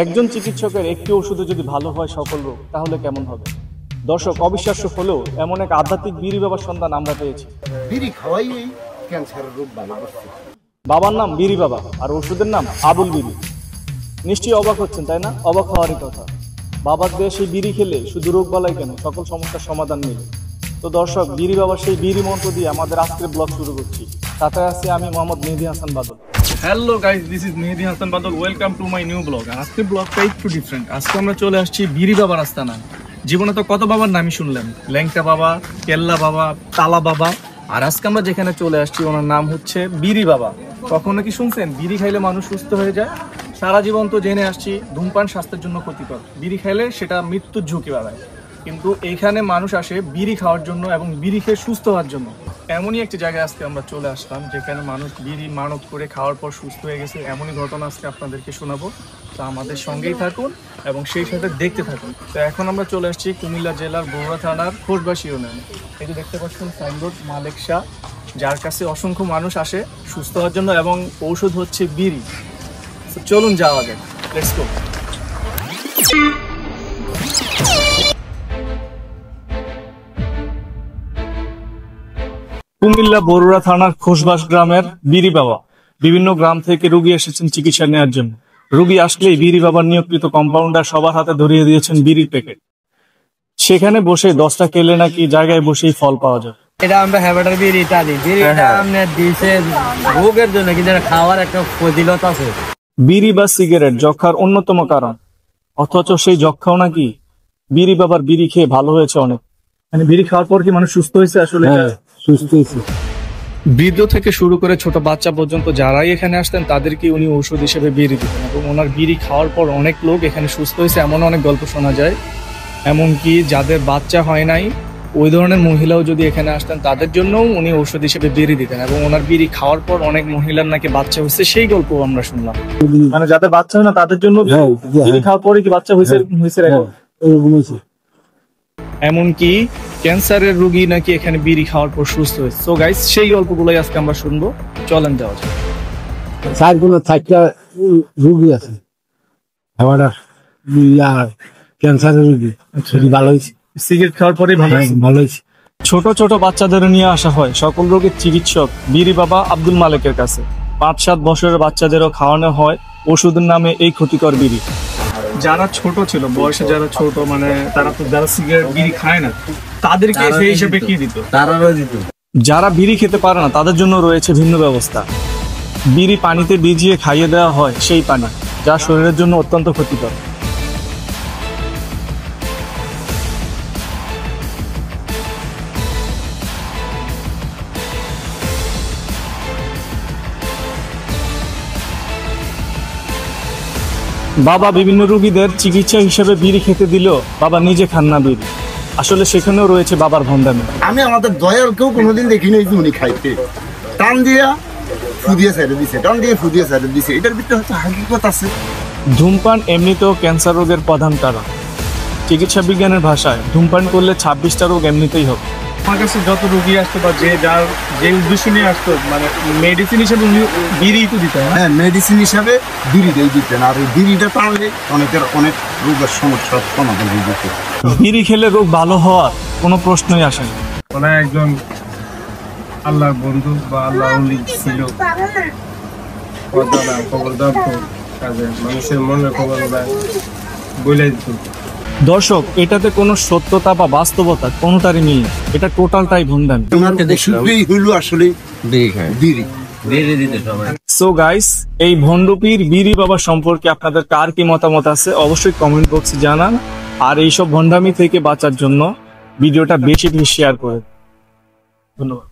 একজন চিকিৎসকের একটি ওষুধে যদি ভালো হয় সকল রোগ, তাহলে কেমন হবে? দর্শক, অবিশ্বাস্য হলেও এমন এক আধ্যাত্মিক বিড়ি বাবার সন্ধান আমরা পেয়েছি। বিড়ি খাওয়াই ক্যান্সারের রোগ ভালো করছে। বাবার নাম বিড়ি বাবা আর ওষুধের নাম আবুল বিড়ি। নিশ্চয়ই অবাক হচ্ছেন, তাই না? অবাক হওয়ারই কথা। বাবার দিয়ে সেই বিড়ি খেলে শুধু রোগ বালাই কেন, সকল সমস্যার সমাধান মিলে। তো দর্শক, বিড়ি বাবার সেই বিড়ি মন্ত্র দিয়ে আমাদের আজকের ব্লগ শুরু করছি। সাথে আছি আমি Mohammad Mehedi Hasan Badal. Hello guys, this is Mehedi Hasan Badal. Welcome to my new blog. আর আজকের ব্লগটা একটু ডিফারেন্ট। আজকে আমরা চলে আসছি বিড়ি বাবার আস্তানা। জীবনে তো কত বাবার নামই শুনলেন, ল্যাংটা বাবা, কেল্লা বাবা, তালা বাবা। আর আজকে আমরা যেখানে চলে আসছি ওনার নাম হচ্ছে বিড়ি বাবা। কখনো কি শুনছেন বিড়ি খাইলে মানুষ সুস্থ হয়ে যায়? সারা জীবন তো জেনে আসছি ধূমপান স্বাস্থ্যের জন্য ক্ষতিকর, বিড়ি খাইলে সেটা মৃত্যুর ঝুঁকি বাড়ায়। কিন্তু এইখানে মানুষ আসে বিড়ি খাওয়ার জন্য এবং বিড়ি খেয়ে সুস্থ হওয়ার জন্য। এমনই একটি জায়গায় আজকে আমরা চলে আসলাম যেখানে মানুষ বিড়ি মানত করে খাওয়ার পর সুস্থ হয়ে গেছে। এমনই ঘটনা আজকে আপনাদেরকে শোনাবো। তো আমাদের সঙ্গেই থাকুন এবং সেই সাথে দেখতে থাকুন। তো এখন আমরা চলে আসছি কুমিল্লা জেলার বগুড়া থানার খোসবাসী ইউনিয়নে। এই যে দেখতে পাচ্ছেন সাইনবোর্ড মালিক শাহ, যার কাছে অসংখ্য মানুষ আসে সুস্থ হওয়ার জন্য এবং ঔষধ হচ্ছে বিড়ি। তো চলুন যাওয়া যাক, লেটস গো। কুমিল্লা বরুড়া থানার খোসবাস গ্রামের বিড়ি বাবা। বিভিন্ন গ্রাম থেকে রোগী এসেছেন চিকিৎসা নেওয়ার জন্য। রোগী আসলেই বিড়ি বাবার নিয়োগকৃত কম্পাউন্ডার সবার হাতে ধরিয়ে দিয়েছেন বিড়ির প্যাকেট। সেখানে বসে 10টা কেলে নাকি জায়গায় বসেই ফল পাওয়া যায়। এটা আমরা হ্যাবাটার বিড়িটা দিই। বিড়িটা আমরা দিছে রোগের জন্য, কিন্তু খাওয়ার একটা ফজিলত আছে। বিড়ি বা সিগারেট যক্ষার অন্যতম কারণ, অথচ সেই যক্ষাও নাকি বিড়ি বাবার বিড়ি খেয়ে ভালো হয়েছে অনেক। মানে বিড়ি খাওয়ার পর কি মানুষ সুস্থ হয়েছে? আসলে সুস্থ হয়েছে। বৃদ্ধ থেকে শুরু করে ছোট বাচ্চা পর্যন্ত যারাই এখানে আসতেন তাদেরকে উনি ঔষধ হিসেবে বিড়ি দিতেন এবং ওনার বিড়ি খাওয়ার পর অনেক লোক এখানে সুস্থ হয়েছে, এমন অনেক গল্প শোনা যায়। এমনকি যাদের বাচ্চা হয় নাই ওই ধরনের মহিলাও যদি এখানে আসতেন তাদের জন্যও উনি ঔষধ হিসেবে বিড়ি দিতেন এবং ওনার বিড়ি খাওয়ার পর অনেক মহিলার নাকি বাচ্চা হয়েছে, সেই গল্প আমরা শুনলাম। মানে যাদের বাচ্চা হয় না তাদের জন্য বিড়ি খাওয়ার পরে কি বাচ্চা হয়েছে? এমনকি ক্যান্সারের রোগী নাকি এখানে বিড়ি খাওয়ার পর সুস্থ হয়েছে। সো গাইস, সেই গল্পগুলোই আজকে আমরা শুনবো। চলেন যাওয়া যাক। চারটা রোগী আছে ক্যান্সারের রোগী, ভালো হয়েছে। সিগারেট খাওয়ার পরে ভালো হয়েছে। ছোট ছোট বাচ্চাদের নিয়ে আসা হয় সকল রোগের চিকিৎসক বিড়ি বাবা আব্দুল মালেকের কাছে। 5-7 বছরের বাচ্চাদেরও খাওয়ানো হয় ওষুধের নামে এই ক্ষতিকর বিড়ি। যারা ছোট ছিল, বয়সে যারা ছোট, মানে তারা তো যারা সিগারেট বিড়ি খায় না তাদেরকে সেই হিসেবে কি দিত? তারাও দিত। যারা বিড়ি খেতে পারে না তাদের জন্য রয়েছে ভিন্ন ব্যবস্থা। বিড়ি পানিতে ভিজিয়ে খাইয়ে দেওয়া হয় সেই পানি, যা শরীরের জন্য অত্যন্ত ক্ষতিকর। বাবা বিভিন্ন রোগীদের চিকিৎসা হিসেবে বিড়ি খেতে দিলেও বাবা নিজে খান না বিড়ি। আসলে সেখানেও রয়েছে বাবার ভন্ডামি। আমি আমাদের দয়াল কেউ কোনোদিন দেখিনি উনি খাইতে। টান দিয়া ফুদিয়ে ছেড়ে দিছে, টান দিয়ে ফুদিয়ে ছেড়ে দিছে। এটার ভিতরে হয়তো হাকিকত আছে। ধূমপান এমনিতেও ক্যান্সার রোগের প্রধান কারণ। চিকিৎসা বিজ্ঞানের ভাষায় ধূমপান করলে 26টা রোগ এমনিতেই হবে। আমার কাছে যত রোগী আসতো বা যে উদ্দেশ্য নিয়ে আসতো, মানে মেডিসিন হিসেবে উনি বিড়ি তো দিতেন। হ্যাঁ, মেডিসিন হিসাবে বিড়িটাই দিতেন। আর এই বিড়িটা টানলে অনেকের অনেক রোগের সমস্যার সমাধান হয়ে যেত। বিড়ি খেলে রোগ ভালো হওয়ার কোনো প্রশ্নই আসে না। ওরা একজন আল্লাহর বন্ধু বা আল্লাহ ছিল। মানুষের মনের খবর বলে দিত। দর্শক, এটাতে কোনো সত্যতা বা বাস্তবতা কোনোটারই নেই। এটা টোটালটাই ভন্ডামি। আসলে বিড়ি। সো গাইস, এই ভণ্ডপীর বিড়ি বাবা সম্পর্কে আপনাদের কার কি মতামত আছে অবশ্যই কমেন্ট বক্সে জানান। আর এইসব ভণ্ডামি থেকে বাঁচার জন্য ভিডিওটা বেশি বেশি শেয়ার করে। ধন্যবাদ।